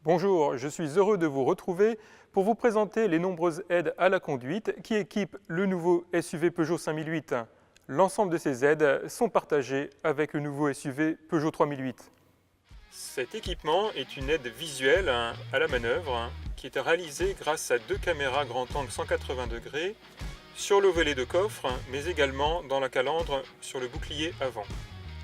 Bonjour, je suis heureux de vous retrouver pour vous présenter les nombreuses aides à la conduite qui équipent le nouveau SUV Peugeot 5008. L'ensemble de ces aides sont partagées avec le nouveau SUV Peugeot 3008. Cet équipement est une aide visuelle à la manœuvre qui est réalisée grâce à deux caméras grand angle 180 degrés sur le volet de coffre, mais également dans la calandre sur le bouclier avant.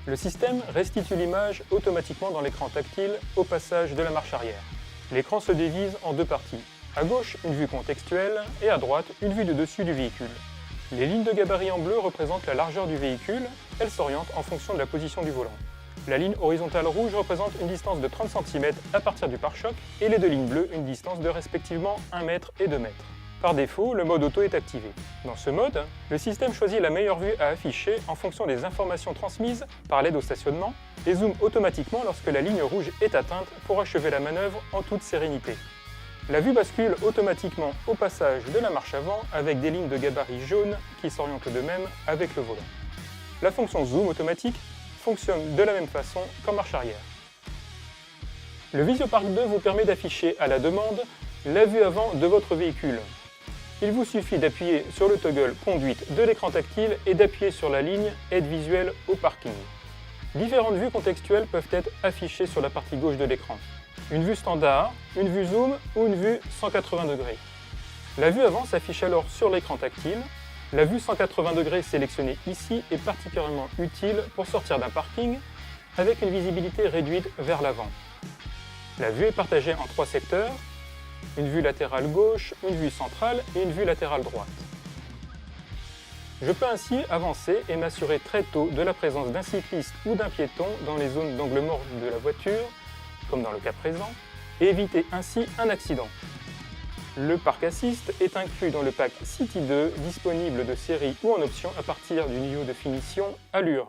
Le système restitue l'image automatiquement dans l'écran tactile au passage de la marche arrière. L'écran se divise en deux parties. À gauche, une vue contextuelle et à droite, une vue de dessus du véhicule. Les lignes de gabarit en bleu représentent la largeur du véhicule. Elles s'orientent en fonction de la position du volant. La ligne horizontale rouge représente une distance de 30 cm à partir du pare-choc et les deux lignes bleues une distance de respectivement 1 m et 2 m. Par défaut, le mode auto est activé. Dans ce mode, le système choisit la meilleure vue à afficher en fonction des informations transmises par l'aide au stationnement et zoome automatiquement lorsque la ligne rouge est atteinte pour achever la manœuvre en toute sérénité. La vue bascule automatiquement au passage de la marche avant avec des lignes de gabarit jaune qui s'orientent de même avec le volant. La fonction zoom automatique fonctionne de la même façon qu'en marche arrière. Le VisioPark 2 vous permet d'afficher à la demande la vue avant de votre véhicule. Il vous suffit d'appuyer sur le toggle conduite de l'écran tactile et d'appuyer sur la ligne aide visuelle au parking. Différentes vues contextuelles peuvent être affichées sur la partie gauche de l'écran. Une vue standard, une vue zoom ou une vue 180 degrés. La vue avant s'affiche alors sur l'écran tactile. La vue 180 degrés sélectionnée ici est particulièrement utile pour sortir d'un parking avec une visibilité réduite vers l'avant. La vue est partagée en trois secteurs. Une vue latérale gauche, une vue centrale et une vue latérale droite. Je peux ainsi avancer et m'assurer très tôt de la présence d'un cycliste ou d'un piéton dans les zones d'angle mort de la voiture, comme dans le cas présent, et éviter ainsi un accident. Le Park Assist est inclus dans le pack City 2, disponible de série ou en option à partir du niveau de finition Allure.